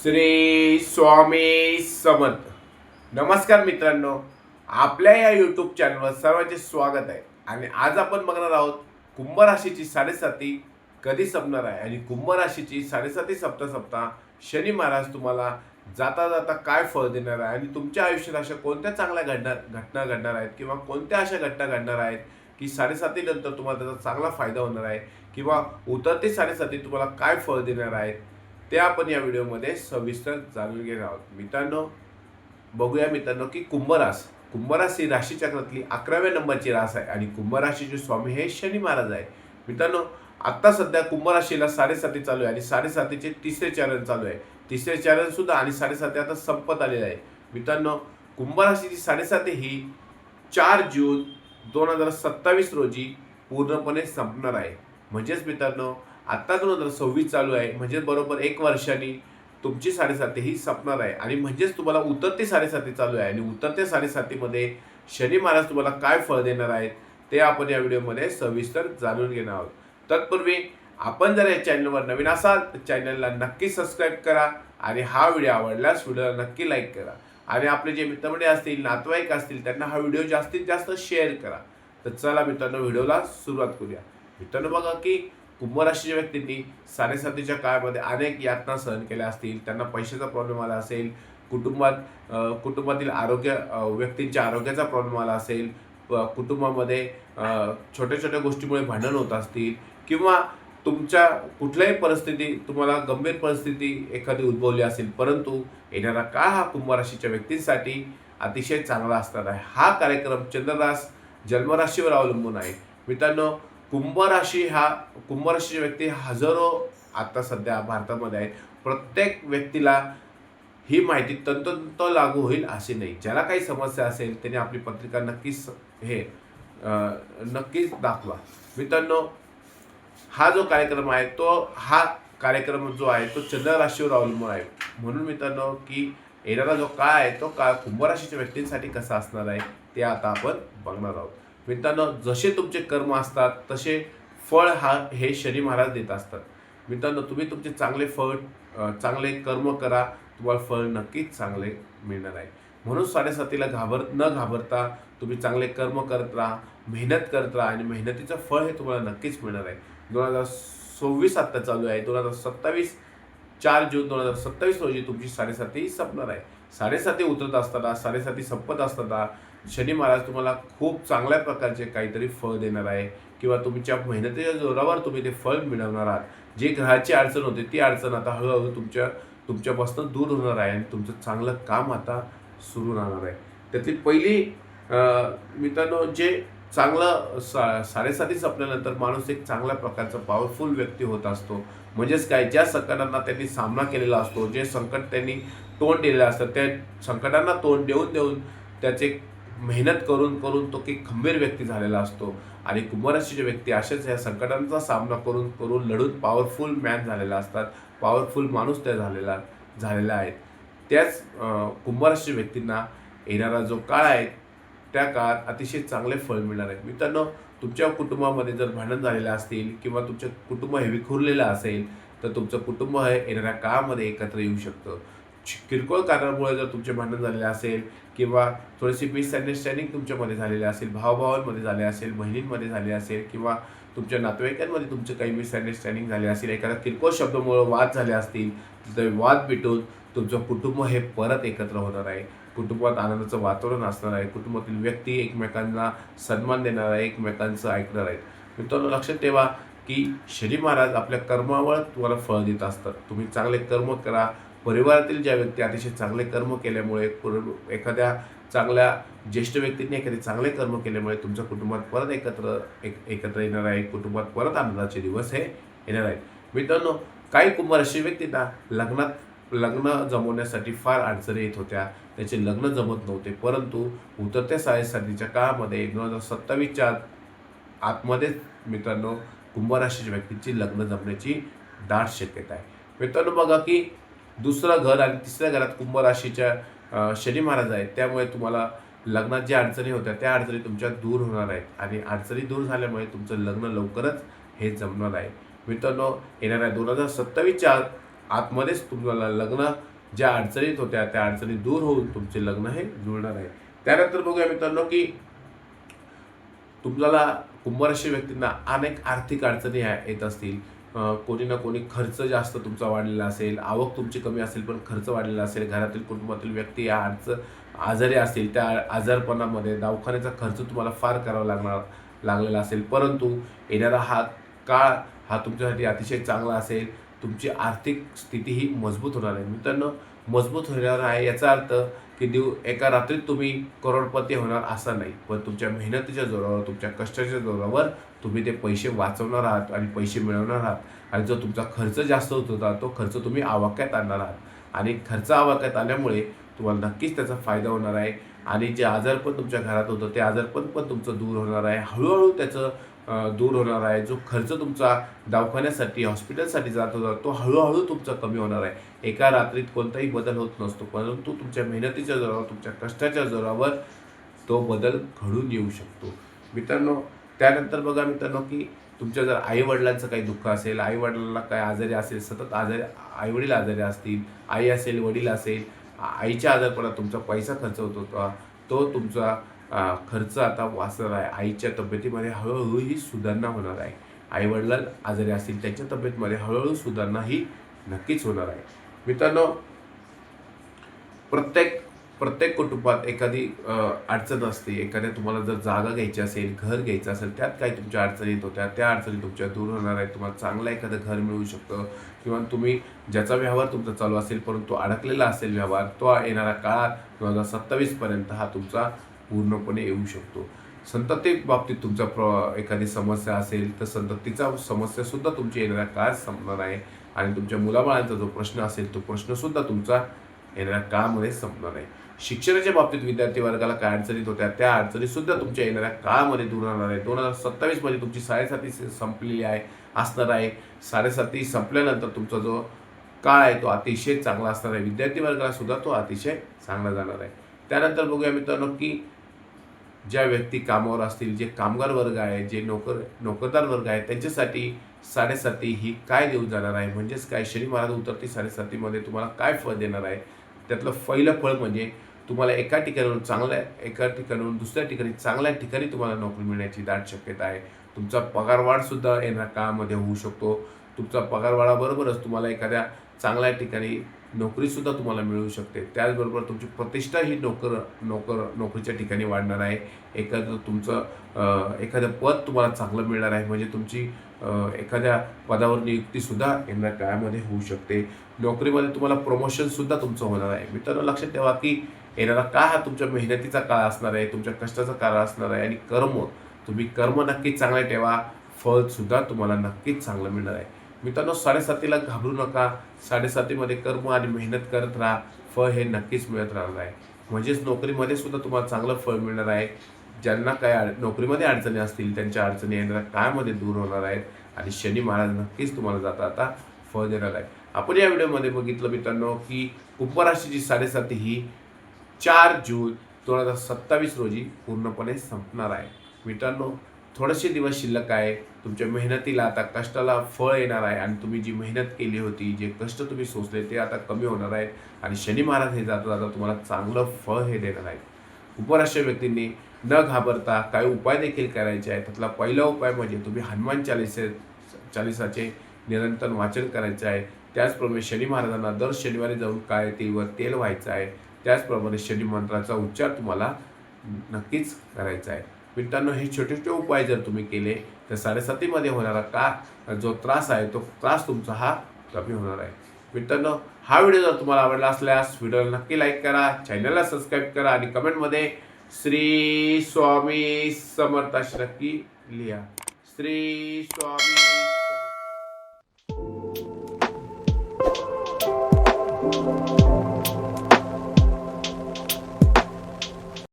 श्री स्वामी समर्थ. नमस्कार मित्रांनो, आपल्या या यूट्यूब चॅनलवर सर्वांचे स्वागत आहे. आणि आज आपण बघणार आहोत कुंभ राशीची 7.5 कधी संपणार आहे आणि कुंभ राशीची 7.5 सप्ता शनी महाराज तुम्हाला जाता जाता काय फळ देणार आहे आणि तुमच्या आयुष्यात अशा कोणत्या चांगल्या घटना घडणार आहेत किंवा कोणत्या अशा घटना घडणार आहेत की 7.5 नंतर तुम्हाला त्याचा चांगला फायदा होणार आहे किंवा उतरते 7.5 तुम्हाला काय फळ देणार आहेत ते आपण या व्हिडिओमध्ये सविस्तर जाणून घेणार आहोत. मित्रांनो, बघूया मित्रांनो की कुंभ रास ही राशीचक्रातली 11व्या नंबरची रास आहे आणि कुंभ राशीचे स्वामी हे शनी महाराज आहे. मित्रांनो, आता सध्या कुंभ राशीला 7.5 चालू आहे आणि 7.5चे तिसरे चरण चालू आहे. तिसरे चरण सुद्धा आणि 7.5 आता संपत आलेलं आहे. मित्रांनो, कुंभ राशीची 7.5 ही 4 जून 2027 रोजी पूर्णपणे संपणार आहे. म्हणजेच मित्रांनो, आता 2026 चालू आहे, म्हणजे बरोबर 1 वर्षांनी तुमची 7.5 ही संपणार आहे. आणि म्हणजेच तुम्हाला उतरते 7.5 चालू आहे आणि उतरते 7.5 मध्ये शनी महाराज तुम्हाला काय फळ देणार आहेत ते आपण या व्हिडिओमध्ये सविस्तर जाणून घेणार आहोत. तत्पूर्वी आपण जर या चॅनलवर नवीन असाल तर चॅनलला नक्की सबस्क्राईब करा आणि हा व्हिडिओ आवडल्यास व्हिडिओला नक्की लाईक करा आणि आपले जे मित्रमंडळी असतील, नातेवाईक असतील, त्यांना हा व्हिडिओ जास्तीत जास्त शेअर करा. तर चला मित्रांनो, व्हिडिओला सुरुवात करूया. मित्रांनो, बघा की कुंभ राशीच्या व्यक्तींनी 7.5च्या काळामध्ये अनेक यातना सहन केल्या असतील. त्यांना पैशाचा प्रॉब्लेम आला असेल, कुटुंबातील व्यक्तींच्या आरोग्याचा प्रॉब्लेम आला असेल, कुटुंबामध्ये छोट्या छोट्या गोष्टीमुळे भांडण होत असतील किंवा तुमच्या कुठल्याही परिस्थिती तुम्हाला गंभीर परिस्थिती एखादी उद्भवली असेल. परंतु येणारा काळ हा कुंभ राशीच्या व्यक्तींसाठी अतिशय चांगला असणार आहे. हा कार्यक्रम चंद्ररास जन्मराशीवर अवलंबून आहे. मित्रांनो, कुंभ राशीचे व्यक्ती हजारो आता सध्या भारतामध्ये आहेत. प्रत्येक व्यक्तीला ही माहिती तंतोतंत लागू होईल असे नाही. ज्याला काही समस्या असेल त्याने आपली पत्रिका नक्कीच दाखवा. मित्रांनो, हा जो कार्यक्रम आहे हा कार्यक्रम जो आहे तो चंद्र राशीवर अवलंबून आहे. म्हणून मित्रांनो, की येणारा जो काळ आहे तो काळ कुंभ राशीच्या व्यक्तींसाठी कसा असणार आहे ते आता आपण बघणार आहोत. मित्रांनो, जसे तुमचे कर्म असतात तसे फळ हे शनी महाराज देत असतात. मित्रांनो, तुम्ही तुमचे चांगले कर्म करा, तुम्हाला फळ नक्कीच चांगले मिळणार आहे. म्हणून 7.5ला न घाबरता तुम्ही चांगले कर्म करत राहा, मेहनत करत राहा आणि मेहनतीचं फळ हे तुम्हाला नक्कीच मिळणार आहे. 2026 आत्ता चालू आहे. 4 जून 2027 रोजी तुमची 7.5 संपणार आहे. 7.5 उतरत असताना, 7.5 संपत असताना शनी महाराज तुम्हाला खूप चांगल्या प्रकारचे काहीतरी फळ देणार आहे किंवा तुमच्या मेहनतीच्या जोरावर तुम्ही ते फळ मिळवणार आहात. जी ग्रहाची अडचण होती ती अडचण आता हळूहळू तुमच्यापासून दूर होणार आहे आणि तुमचं चांगलं काम आता सुरू राहणार आहे. त्यातली पहिली मित्रांनो, जे चांगलं 7.5 संपल्यानंतर माणूस एक चांगल्या प्रकारचा पॉवरफुल व्यक्ती होत असतो. म्हणजेच काय, ज्या संकटांना त्यांनी सामना केलेला असतो, जे संकट त्यांनी तोंड दिलेलं असतं, त्या संकटांना तोंड देऊन त्याचे मेहनत करून तो एक खंबीर व्यक्ती झालेला असतो. आणि कुंभ राशीचे व्यक्ती अशाच या संकटांचा सामना करून लढून पॉवरफुल मॅन झालेला असतात, पॉवरफुल माणूस त्या झालेला आहेत. त्याच कुंभ राशीच्या व्यक्तींना येणारा जो काळ आहे त्या काळात अतिशय चांगले फळ मिळणार आहे. मित्रांनो, तुमच्या कुटुंबामध्ये जर भांडण झालेलं असतील किंवा तुमचं कुटुंब हे विखुरलेलं असेल तर तुमचं कुटुंब हे येणाऱ्या काळामध्ये एकत्र येऊ शकतं. किरकोळ कारणामुळे जर तुमचे भांडण झालेले असेल किंवा थोडीशी मिसअंडरस्टँडिंग तुमच्यामध्ये झालेली असेल, भावाभावांमध्ये झाले असेल, बहिणींमध्ये झाले असेल किंवा तुमच्या नातेवाईकांमध्ये तुमचं काही मिसअंडरस्टँडिंग झाली असेल, एखादा किरकोळ शब्दामुळे वाद झाले असतील तर वाद मिटून तुमचं कुटुंब हे परत एकत्र होणार आहे. कुटुंबात आनंदाचं वातावरण असणार आहे. कुटुंबातील व्यक्ती एकमेकांना सन्मान देणार आहे, एकमेकांचं ऐकणार आहेत. मित्रांनो, लक्षात ठेवा की शनी महाराज आपल्या कर्मावर तुम्हाला फळ देत असतात. तुम्ही चांगले कर्म करा. परिवारातील ज्या व्यक्ती अतिशय चांगले कर्म केल्यामुळे, एखाद्या चांगल्या ज्येष्ठ व्यक्तींनी एखादे चांगले कर्म केल्यामुळे तुमच्या कुटुंबात परत एकत्र येणार आहे. कुटुंबात परत आनंदाचे दिवस हे येणार आहेत. मित्रांनो, काही कुंभ राशी व्यक्तींना लग्न जमवण्यासाठी फार अडचणी येत होत्या. त्याचे लग्न जमत नव्हते. परंतु उतरत्या 7.5च्या काळामध्ये 2027च्या आतमध्येच मित्रांनो कुंभ राशीच्या व्यक्तींची लग्न जमण्याची दाट शक्यता आहे. मित्रांनो, बघा की दुसरं घर आणि तिसऱ्या घरात कुंभ राशीच्या शनी महाराज आहेत. त्यामुळे तुम्हाला लग्नात ज्या अडचणी होत्या त्या अडचणी तुमच्या दूर होणार आहेत आणि अडचणी दूर झाल्यामुळे तुमचं लग्न लवकरच हे जमणार आहे. मित्रांनो, येणाऱ्या 2027च्या आतमध्येच तुम्हाला लग्न ज्या अडचणीत होत्या त्या अडचणी दूर होऊन तुमचे लग्न हे जुळणार आहे. त्यानंतर बघूया मित्रांनो की तुम्हाला कुंभराशी व्यक्तींना अनेक आर्थिक अडचणी येत असतील. कोणी ना कोणी खर्च जास्त तुमचा वाढलेला असेल, आवक तुमची कमी असेल पण खर्च वाढलेला असेल, घरातील कुटुंबातील व्यक्ती या आजारी असतील, त्या आजारपणामध्ये दवाखान्याचा खर्च तुम्हाला फार करावा लागलेला असेल. परंतु येणारा हा काळ हा तुमच्यासाठी अतिशय चांगला असेल. तुमची आर्थिक स्थिती ही मजबूत होणार आहे. मित्रांनो, मजबूत होणार आहे याचा अर्थ की एका रात्रीत तुम्ही करोडपती होणार असा नाही, पण तुमच्या मेहनतीच्या जोरावर, तुमच्या कष्टाच्या जोरावर तुम्ही ते पैसे वाचवणार आहात आणि पैसे मिळवणार आहात. आणि जो तुमचा खर्च जास्त होत होता तो खर्च तुम्ही आवाक्यात आणणार आहात आणि खर्च आवाक्यात आल्यामुळे तुम्हाला नक्कीच त्याचा फायदा होणार आहे. आणि जे आजारपण तुमच्या घरात होतं ते आजारपण पण तुमचं दूर होणार आहे. हळूहळू त्याचं दूर होणार आहे. जो खर्च तुमचा दवाखान्यासाठी, हॉस्पिटलसाठी जात होता तो हळूहळू तुमचा कमी होणार आहे. एका रात्रीत कोणताही बदल होत नसतो, परंतु तुमच्या मेहनतीच्या जोरावर, तुमच्या कष्टाच्या जोरावर तो बदल घडून येऊ शकतो. मित्रांनो, त्यानंतर बघा मित्रांनो की तुमच्या जर आईवडिलांचं काही दुःख असेल, आईवडिलांना काही आजारी असेल, सतत आईवडील आजारी असतील, आई असेल, वडील असेल, आईच्या आजारपणात तुमचा पैसा खर्च होत होता तो तुमचा खर्च आता वाचणार आहे. आईच्या तब्येतीमध्ये हळूहळू ही सुधारणा होणार आहे. आईवडिला आजारी असतील त्यांच्या तब्येतीमध्ये हळूहळू सुधारणा ही नक्कीच होणार आहे. मित्रांनो, प्रत्येक कुटुंबात एखादी अडचण असते. एखाद्या तुम्हाला जर जागा घ्यायची असेल, घर घ्यायचं असेल, त्यात काही तुमच्या अडचणी येत होत्या, त्या अडचणी तुमच्या दूर होणार आहेत. तुम्हाला चांगलं एखादं घर मिळू शकतं किंवा तुम्ही ज्याचा व्यवहार तुमचा चालू असेल परंतु अडकलेला असेल व्यवहार, तो येणाऱ्या काळात 2027 पर्यंत हा तुमचा पूर्णपणे येऊ शकतो. संतती बाबतीत तुमचा एखादी समस्या असेल तर संततीचा समस्यासुद्धा तुमची येणाऱ्या काळात संपणार आहे. आणि तुमच्या मुलाबाळांचा जो प्रश्न असेल तो प्रश्नसुद्धा तुमचा येणाऱ्या काळामध्ये संपणार आहे. शिक्षणाच्या बाबतीत विद्यार्थी वर्गाला काय अडचणीत होत्या त्या अडचणीसुद्धा तुमच्या येणाऱ्या काळामध्ये दूर होणार आहे. 2027 मध्ये तुमची 7.5 संपलेली असणार आहे. 7.5 संपल्यानंतर तुमचा जो काळ आहे तो अतिशय चांगला असणार आहे. विद्यार्थी वर्गाला सुद्धा तो अतिशय चांगला जाणार आहे. त्यानंतर बघूया मित्रांनो की ज्या व्यक्ती कामावर असतील, जे कामगार वर्ग आहे, जे नोकरदार वर्ग आहे, त्यांच्यासाठी 7.5 ही काय देऊन जाणार आहे, म्हणजेच काय शनी महाराज उतरती 7.5 मध्ये तुम्हाला काय फळ देणार आहे. त्यातलं पहिलं फळ म्हणजे तुम्हाला एका ठिकाणाहून दुसऱ्या ठिकाणी चांगल्या ठिकाणी तुम्हाला नोकरी मिळण्याची दाट शक्यता आहे. तुमचा पगारवाढ सुद्धा येणाऱ्या काळामध्ये होऊ शकतो. तुमचा पगारवाढाबरोबरच तुम्हाला एखाद्या चांगल्या ठिकाणी नोकरीसुद्धा तुम्हाला मिळू शकते. त्याचबरोबर तुमची प्रतिष्ठा ही नोकरीच्या ठिकाणी वाढणार आहे. एखादं पद तुम्हाला चांगलं मिळणार आहे. म्हणजे तुमची एखाद्या पदावर नियुक्तीसुद्धा येणाऱ्या काळामध्ये होऊ शकते. नोकरीमध्ये तुम्हाला प्रमोशनसुद्धा तुमचं होणार आहे. मित्रांनो, लक्षात ठेवा की येणारा काळ हा तुमच्या मेहनतीचा काळ असणार आहे, तुमच्या कष्टाचा काळ असणार आहे. आणि तुम्ही कर्म नक्कीच चांगले ठेवा, फळसुद्धा तुम्हाला नक्कीच चांगलं मिळणार आहे. मित्रांनो, 7.5ला घाबरू नका. 7.5 मध्ये कर्म आणि मेहनत करत राहा, फळ हे नक्कीच मिळत राहणार आहे. म्हणजेच नोकरीमध्ये सुद्धा तुम्हाला चांगलं फळ मिळणार आहे. ज्यांना काय नोकरीमध्ये अडचणी असतील त्यांच्या अडचणी येणाऱ्या काळामध्ये दूर होणार आहेत आणि शनी महाराज नक्कीच तुम्हाला जाता फळ देणार आहे. आपण या व्हिडिओमध्ये बघितलं मित्रांनो की कुंभ राशीची 7.5 ही 4 जून 2027 रोजी पूर्णपणे संपणार आहे. मित्रांनो, थोडेसे दिवस शिल्लक आहे. तुमच्या मेहनतीला आता कष्टाला फळ येणार आहे आणि तुम्ही जी मेहनत केली होती, जे कष्ट तुम्ही सोसले ते आता कमी होणार आहेत आणि शनी महाराज हे जाता तुम्हाला चांगलं फळ हे देणार आहेत. उपराष्ट्रीय व्यक्तींनी न घाबरता काही उपाय देखील करायचे आहेत. त्यातला पहिला उपाय म्हणजे तुम्ही हनुमान चालिसाचे निरंतर वाचन करायचे आहे. त्याचप्रमाणे शनी महाराजांना दर शनिवारी जाऊन काळे तिळवर तेल व्हायचं आहे. त्याचप्रमाणे शनी मंत्राचा उच्चार तुम्हाला नक्कीच करायचा आहे. मित्रांनो, हे छोटे छोटे उपाय जर तुम्ही केले तर 7.5 मध्ये होणारा जो त्रास आहे तो त्रास तुमचा हा कमी होणार आहे. मित्रांनो, हा व्हिडिओ जर तुम्हाला आवडला असल्यास व्हिडिओला नक्की लाईक करा, चॅनलला सबस्क्राईब करा आणि कमेंटमध्ये श्री स्वामी समर्थ अशी नक्की लिहा. श्री स्वामी